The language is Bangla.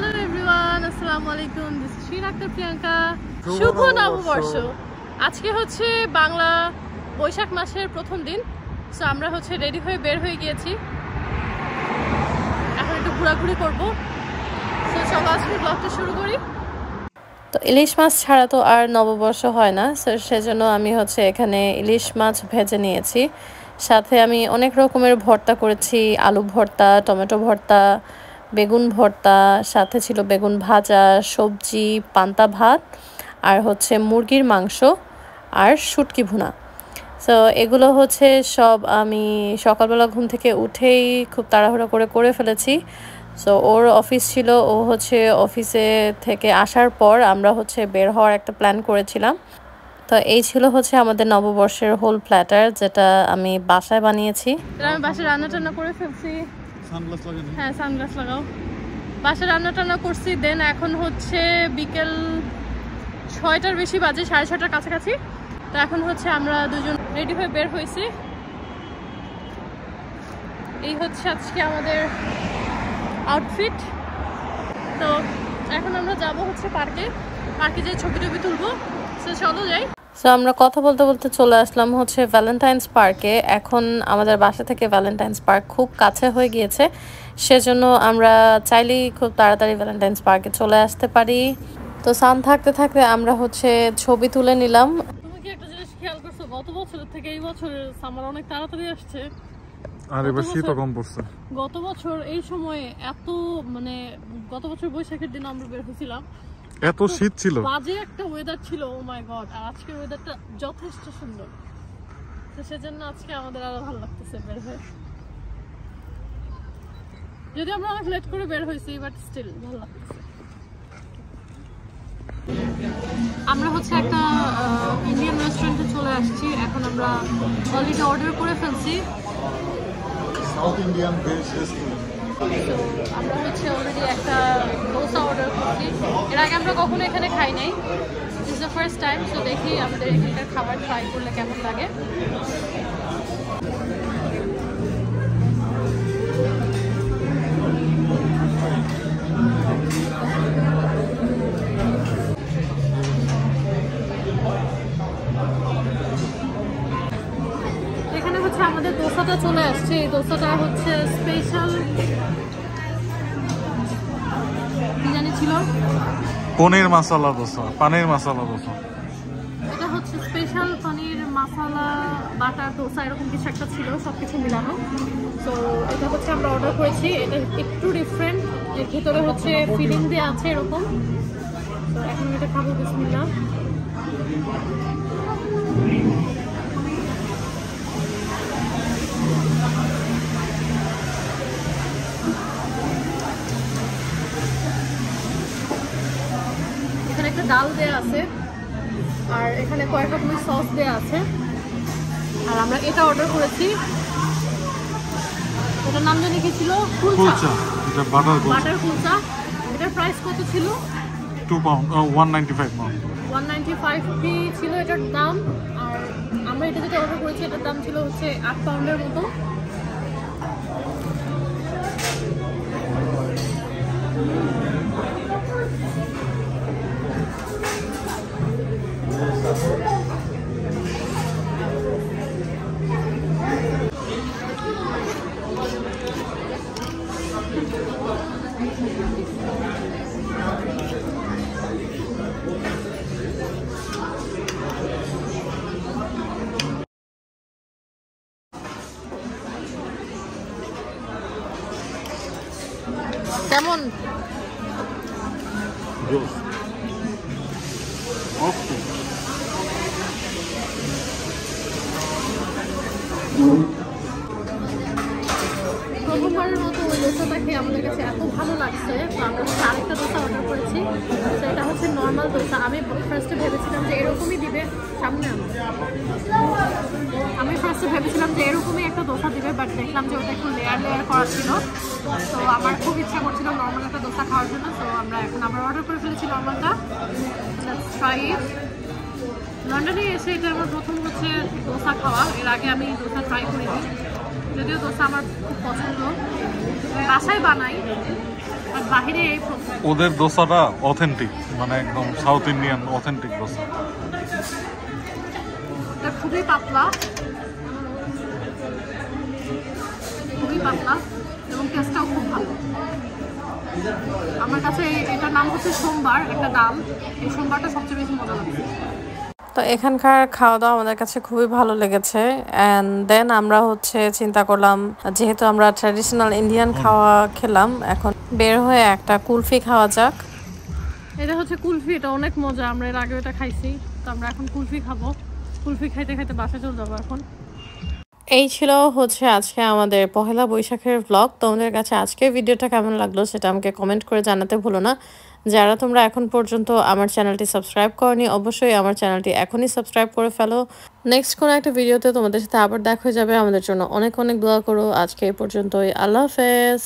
হ্যালো এভরিওয়ান, আসসালামু আলাইকুম। This is Shirin Akhtar Priyanka. শুভ নববর্ষ। আজকে হচ্ছে বাংলা বৈশাখ মাসের প্রথম দিন। সো আমরা হচ্ছে রেডি হয়ে বের হয়ে গিয়েছি, এখন একটু ঘোরাঘুরি করবো। সো চলো আজকে ব্লগটা শুরু করি। তো ইলিশ মাছ ছাড়া তো আর নববর্ষ হয় না, সেজন্য আমি হচ্ছে এখানে ইলিশ মাছ ভেজে নিয়েছি। সাথে আমি অনেক রকমের ভর্তা করেছি, আলু ভর্তা, টমেটো ভর্তা, বেগুন ভর্তা, সাথে ছিল বেগুন ভাজা, সবজি, পান্তা ভাত, আর হচ্ছে মুরগির মাংস আর শুটকি ভুনা। সো এগুলো হচ্ছে সব আমি সকালবেলা ঘুম থেকে উঠেই খুব তাড়াহুড়ো করে ফেলেছি। সো ওর অফিস ছিল, ও হচ্ছে অফিসে থেকে আসার পর আমরা হচ্ছে বের হওয়ার একটা প্ল্যান করেছিলাম। তো এই ছিল হচ্ছে আমাদের নববর্ষের হোল প্ল্যাটার, যেটা আমি বাসায় বানিয়েছি। আমি বাসায় রান্না টান্না করে ফেলছি। হ্যাঁ, সানগ্লাস লাগাও। বাসায় রান্না টান্না করছি। দেন এখন হচ্ছে বিকেল 6টার বেশি বাজে, 6:30টার কাছাকাছি। তো এখন হচ্ছে আমরা দুজন রেডি হয়ে বের হয়েছি। এই হচ্ছে আজকে আমাদের আউটফিট। তো এখন আমরা যাব হচ্ছে পার্কে যেয়ে ছবি টবি তুলবো। চলো যাই। সো আমরা কথা বলতে বলতে চলে আসলাম হচ্ছে ভ্যালেন্টাইন্স পার্কে। এখন আমাদের বাসা থেকে ভ্যালেন্টাইন্স পার্ক খুব কাছে হয়ে গিয়েছে, সেজন্য আমরা চাইলেই খুব তাড়াতাড়ি ভ্যালেন্টাইন্স পার্কে চলে আসতে পারি। তো সান থাকতে থাকতে আমরা হচ্ছে ছবি তুলে নিলাম। তুমি কি একটা জিনিস খেয়াল করছো, গত বছরের থেকে এই বছরের সামার অনেক তাড়াতাড়ি আসছে? আর এবার শীতও কম পড়ছে। গত বছর এই সময়ে এত গত বছর বৈশাখের দিন আমরা বের হয়েছিলাম, এত শীত ছিল, বাজে একটা ওয়েদার ছিল। ও মাই গড। আর আজকের ওয়েদারটা যথেষ্ট সুন্দর, তো সেজন্য আজকে আমাদের আরো ভালো লাগতেছে বের হয়ে। যদি আমরা অনেক লেট করে বের হয়েছি, বাট স্টিল ভালো লাগতেছে। আমরা হচ্ছে একটা ইন্ডিয়ান রেস্টুরেন্টে চলে আসছি। এখন আমরা অলরেডি অর্ডার করে ফেলছি। South Indian base restaurant. আমরা হচ্ছে অলরেডি একটা ডোসা অর্ডার করছি। এর আগে আমরা কখনো এখানে খাই নাই, this is the first time. So দেখি আমাদের এখানকার খাবার ট্রাই করলে কেমন লাগে। এখানে হচ্ছে আমাদের ডোসাটা চলে আসছে। এই ডোসাটা হচ্ছে স্পেশাল ছিল পনির মশলা ডোসা, পানির মশলা ডোসা। এটা হচ্ছে স্পেশাল পনির মশলা বাটার ডোসা, এরকম কিছু একটা ছিল, সবকিছু মিলানো। তো এটা হচ্ছে আমরা অর্ডার করেছি। এটা একটু ডিফারেন্ট, এর ভিতরে হচ্ছে ফিলিং দেওয়া আছে এরকম। তো এখন এটা খাবো। বিসমিল্লাহ। একটা ডাল দেয়া আছে, আর এখানে কয়েক রকমের সস দেয়া আছে। আর আমরা এটা অর্ডার করেছি, এটার নাম জানি কি ছিল, কুলচা। এটা বাটার কুলচা। এটার প্রাইস কত ছিল? 2 পাউন্ড, 195 পাউন্ড। 195 ছিল এটার দাম। আর আমরা এটা যেটা অর্ডার করেছি এটার দাম ছিল হচ্ছে 8 পাউন্ডের মতো। কেমন? প্রথমবারের মতো ওই ডোসাটা খেয়ে আমাদের কাছে এত ভালো লাগছে। তো আমরা হচ্ছে আরেকটা ডোসা অর্ডার করেছি। তো এটা হচ্ছে নর্মাল ডোসা। আমি ফার্স্টে ভেবেছিলাম যে এরকমই দিবে, সামনে আমি ফার্স্টে ভেবেছিলাম যে এরকমই একটা ডোসা দিবে, বাট দেখলাম যে ওটা একটু লেয়ার করা ছিল। তো আমার খুব ইচ্ছা করছিল নর্মাল একটা ডোসা খাওয়ার জন্য। তো আমরা এখন আবার অর্ডার করে ফেলেছি নর্মালটা। Try it. লন্ডনে এসে এটা আমার প্রথম হচ্ছে ডোসা খাওয়া। এর আগে আমি ডোসা ট্রাই করিনি, যদিও ডোসা আমার খুব পছন্দ, বাসায় বানাই। আর বাহিরে এই ওদের দোসাটা অথেন্টিক, মানে একদম সাউথ ইন্ডিয়ান অথেন্টিক দোসা। এটা খুবই পাতলা, খুবই পাতলা এবং টেস্টটাও খুব ভালো। আমার কাছে এটার নাম হচ্ছে সোমবার, একটা ডাল। এই সোমবারটা সবচেয়ে বেশি মজা লাগছে। তো এখানকার খাওয়া দাওয়া আমাদের কাছে খুবই ভালো লেগেছে। অ্যান্ড দেন আমরা হচ্ছে চিন্তা করলাম, যেহেতু আমরা ট্র্যাডিশনাল ইন্ডিয়ান খাওয়া খেলাম, এখন বের হয়ে একটা কুলফি খাওয়া যাক। এটা হচ্ছে কুলফি, এটা অনেক মজা। আমরা এর আগে এটা খাইছি, তো আমরা এখন কুলফি খাবো। কুলফি খাইতে খাইতে বাসায় চলে যাবো এখন। এই ছিল হচ্ছে আজকে আমাদের পহেলা বৈশাখের ব্লগ। তোমাদের কাছে আজকের ভিডিওটা কেমন লাগলো সেটা আমাকে কমেন্ট করে জানাতে ভুলো না। যারা তোমরা এখন পর্যন্ত আমার চ্যানেলটি সাবস্ক্রাইব করনি, অবশ্যই আমার চ্যানেলটি এখনই সাবস্ক্রাইব করে ফেলো। নেক্সট কোনো একটা ভিডিওতে তোমাদের সাথে আবার দেখা হয়ে যাবে। আমাদের জন্য অনেক অনেক দোয়া করো। আজকে এই পর্যন্তই। আল্লাহ হাফেজ।